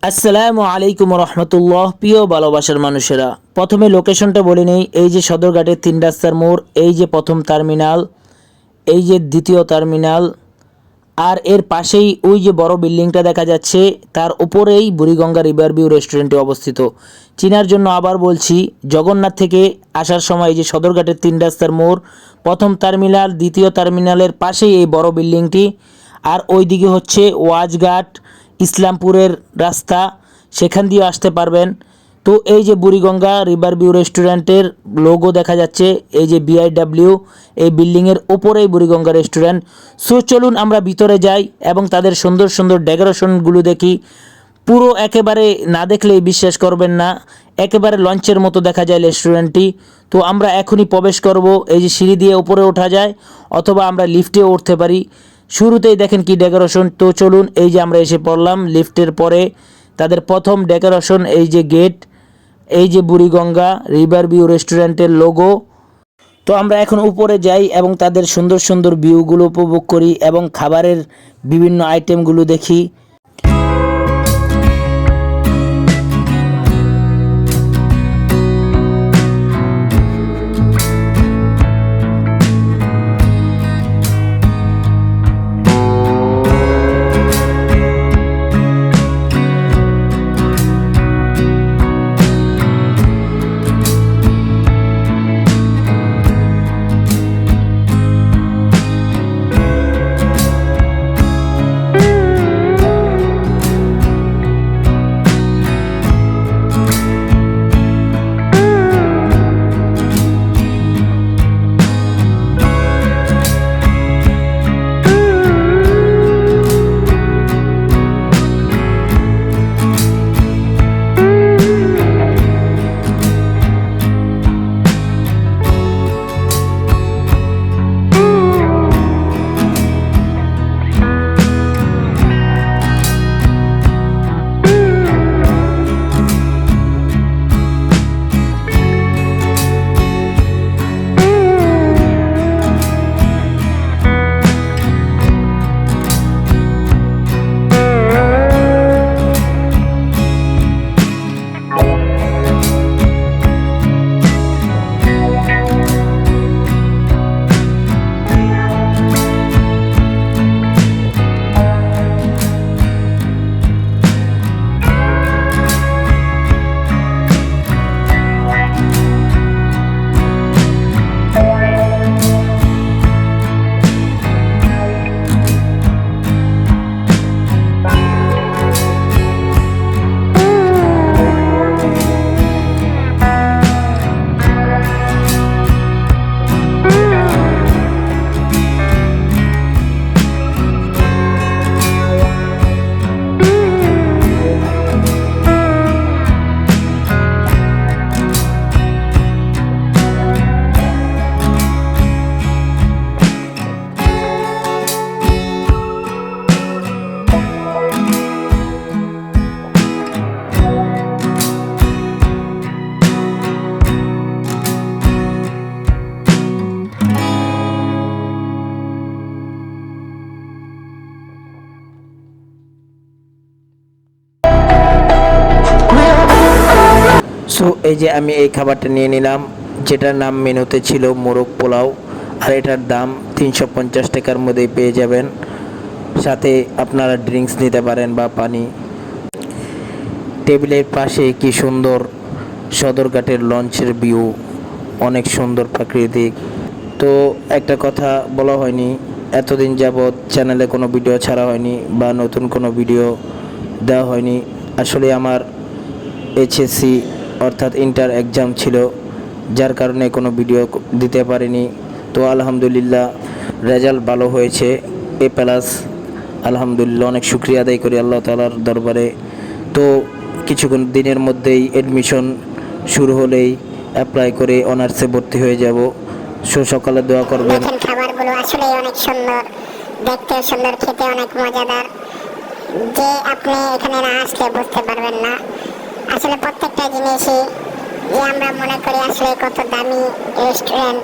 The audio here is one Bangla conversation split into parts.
আসসালামু আলাইকুম রহমতুল্লাহ। প্রিয় ভালোবাসার মানুষেরা, প্রথমে লোকেশনটা বলে নেই। এই যে সদরঘাটের 3 রাস্তার মোড়, এই যে প্রথম টার্মিনাল, এই যে দ্বিতীয় টার্মিনাল, আর এর পাশেই ওই যে বড় বিল্ডিংটা দেখা যাচ্ছে, তার উপরেই বুড়িগঙ্গা রিভার ভিউ রেস্টুরেন্টটি অবস্থিত। চিনার জন্য আবার বলছি, জগন্নাথ থেকে আসার সময় এই যে সদরঘাটের 3 রাস্তার মোড়, প্রথম টার্মিনাল, দ্বিতীয় টার্মিনালের পাশেই এই বড় বিল্ডিংটি, আর ওইদিকে হচ্ছে ওয়াজঘাট ইসলামপুরের রাস্তা, সেখান দিয়ে আসতে পারবেন। তো এই যে বুড়িগঙ্গা রিভার ভিউ রেস্টুরেন্টের লোগো দেখা যাচ্ছে, এই যে BIW, এই বিল্ডিংয়ের ওপরেই বুড়িগঙ্গা রেস্টুরেন্ট। সো চলুন আমরা ভিতরে যাই এবং তাদের সুন্দর সুন্দর ডেকোরেশনগুলো দেখি। পুরো একেবারে না দেখলেই বিশ্বাস করবেন না, একেবারে লঞ্চের মতো দেখা যায় রেস্টুরেন্টটি। তো আমরা এখনই প্রবেশ করব। এই যে সিঁড়ি দিয়ে উপরে ওঠা যায়, অথবা আমরা লিফটেও উঠতে পারি। শুরুতেই দেখেন কি ডেকোরেশন। তো চলুন, এই যে আমরা এসে পড়লাম লিফটের পরে। তাদের প্রথম ডেকোরেশন, এই যে গেট, এই যে বুড়িগঙ্গা রিভার ভিউ রেস্টুরেন্টের লোগো। তো আমরা এখন উপরে যাই এবং তাদের সুন্দর সুন্দর ভিউগুলো উপভোগ করি এবং খাবারের বিভিন্ন আইটেমগুলো দেখি। সো এই যে আমি এই খাবারটা নিয়ে নিলাম, যেটার নাম মেনুতে ছিল মোরগ পোলাও, আর এটার দাম 350 টাকার মধ্যেই পেয়ে যাবেন। সাথে আপনারা ড্রিঙ্কস নিতে পারেন বা পানি। টেবিলের পাশে কি সুন্দর সদরঘাটের লঞ্চের ভিউ, অনেক সুন্দর প্রাকৃতিক। তো একটা কথা বলা হয়নি, এতদিন যাবৎ চ্যানেলে কোনো ভিডিও ছাড়া হয়নি বা নতুন কোনো ভিডিও দেওয়া হয়নি। আসলে আমার HSC অর্থাৎ ইন্টার এক্সাম ছিল, যার কারণে কোনো ভিডিও দিতে পারিনি। তো আলহামদুলিল্লাহ রেজাল্ট ভালো হয়েছে, A+। আলহামদুলিল্লাহ, অনেক শুকরিয়া আদায় করি আল্লাহ তাআলার দরবারে। তো কিছুক্ষণ দিনের মধ্যেই অ্যাডমিশন শুরু হলেই অ্যাপ্লাই করে অনার্সে ভর্তি হয়ে যাব। সকালে দোয়া করবেন। দেখেন খাবারগুলো আসলে অনেক সুন্দর, দেখতে সুন্দর, খেতে অনেক মজাদার, যে আপনি এখানে না আসলে বুঝতে পারবেন না। আসলে প্রত্যেকটা জিনিসই যে আমরা মনে করি আসলে কত দামি রেস্টুরেন্ট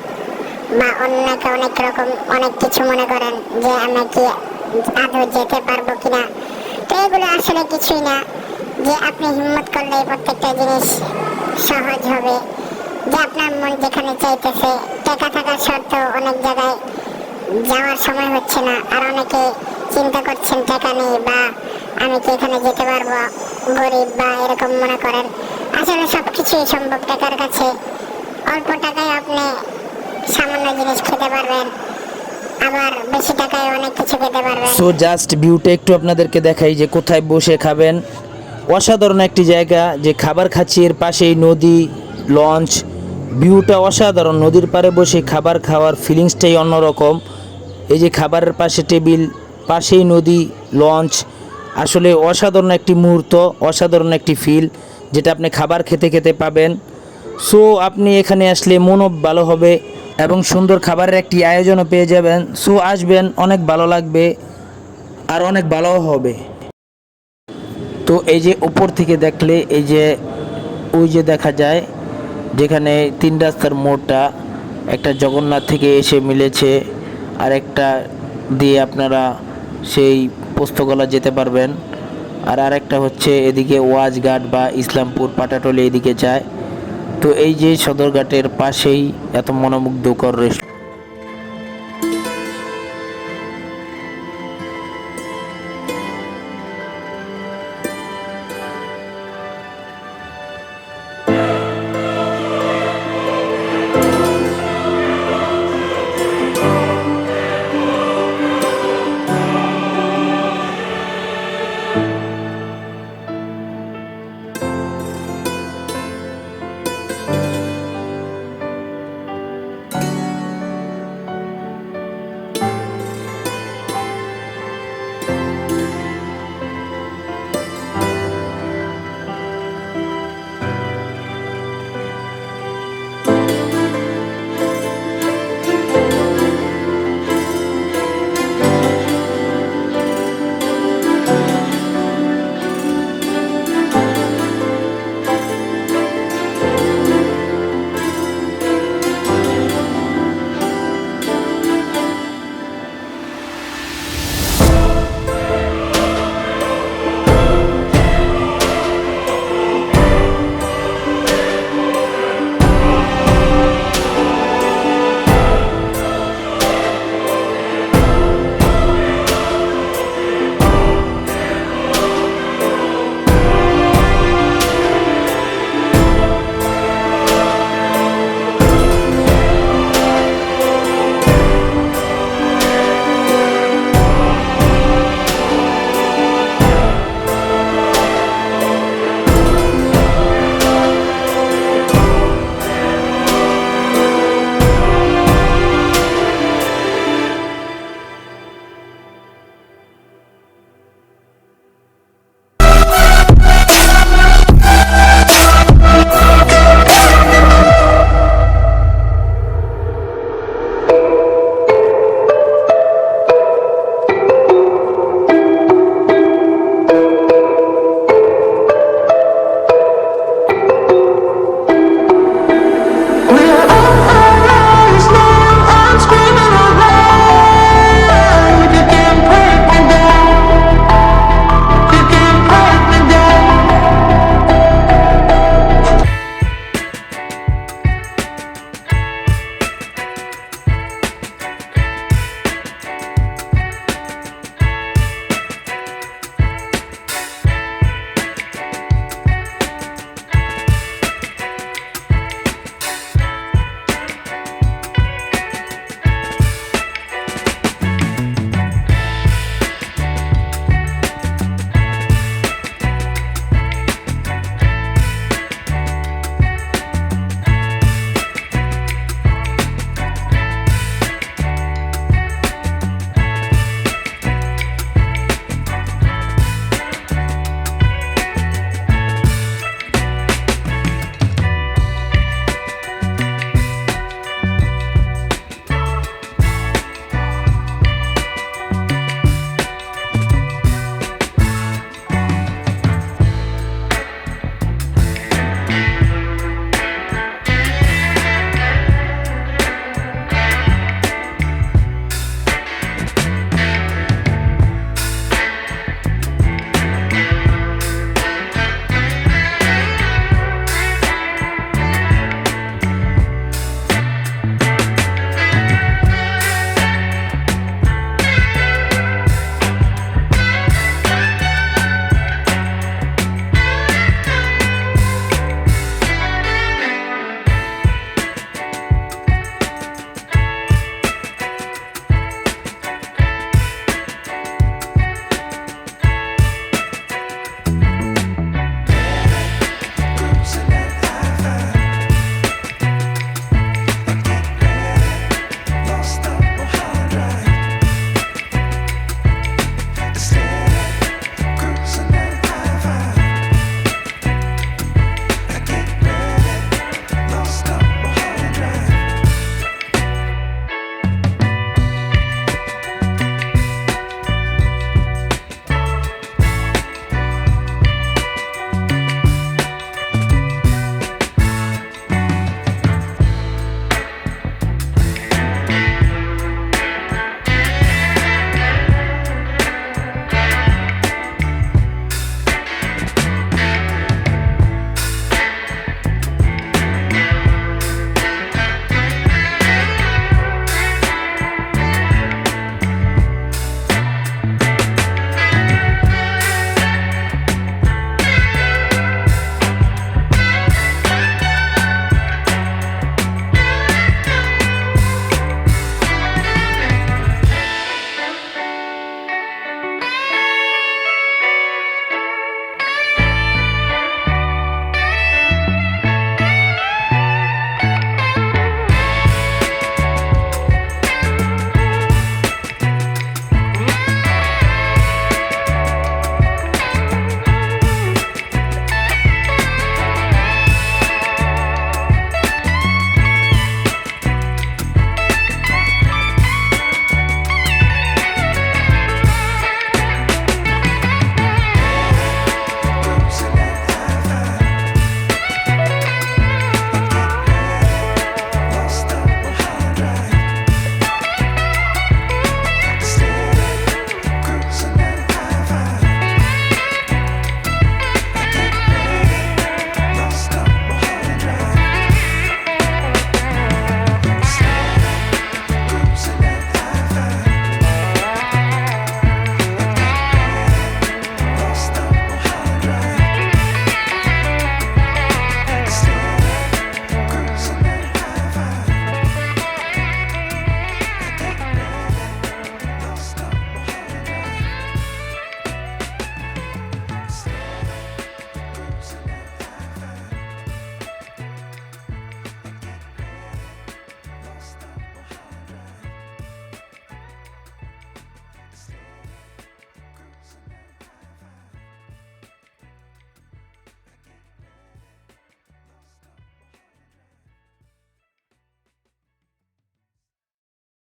বা অনেক অনেক রকম অনেক কিছু মনে করেন যে আমরা কি আদৌ যেতে পারবো কিনা। তো এগুলো আসলে কিছুই না, যে আপনি হিম্মত করলে প্রত্যেকটা জিনিস সহজ হবে, যে আপনার মন যেখানে চাইতেছে। টাকা থাকার সত্ত্বেও অনেক জায়গায় যাওয়ার সময় হচ্ছে না, আর অনেকে চিন্তা করছেন টাকা নেই বা আমি কি এখানে যেতে পারবো, গরিব বা এরকম মনে করেন। আসলে সবকিছুই সম্ভব টাকার কাছে। অল্প টাকায় আপনি সামান্য জিনিস খেতে পারবেন, আবার বেশি টাকায় অনেক কিছু খেতে পারবেন। সো জাস্ট ভিউটা একটু আপনাদেরকে দেখাই যে কোথায় বসে খাবেন। অসাধারণ একটি জায়গা, যে খাবার খাচ্ছি এর পাশেই নদী, লঞ্চ, ভিউটা অসাধারণ। নদীর পাড়ে বসে খাবার খাওয়ার ফিলিংসটাই অন্যরকম। এই যে খাবারের পাশে টেবিল, পাশেই নদী, লঞ্চ, আসলে অসাধারণ একটি মুহূর্ত, অসাধারণ একটি ফিল, যেটা আপনি খাবার খেতে খেতে পাবেন। সো আপনি এখানে আসলে মনও ভালো হবে এবং সুন্দর খাবারের একটি আয়োজনও পেয়ে যাবেন। সো আসবেন, অনেক ভালো লাগবে আর অনেক ভালোও হবে। তো এই যে উপর থেকে দেখলে এই যে ওই যে দেখা যায় যেখানে তিন রাস্তার মোড়টা, একটা জগন্নাথ থেকে এসে মিলেছে, আর একটা দিয়ে আপনারা সেই পোস্তগোলা যেতে পারবেন, আর আরেকটা হচ্ছে এদিকে ওয়াজঘাট বা ইসলামপুর পাটাটলি এদিকে যায়। তো এই যে সদরঘাটের পাশেই এত মনোমুগ্ধকর রেস্টুরেন্ট।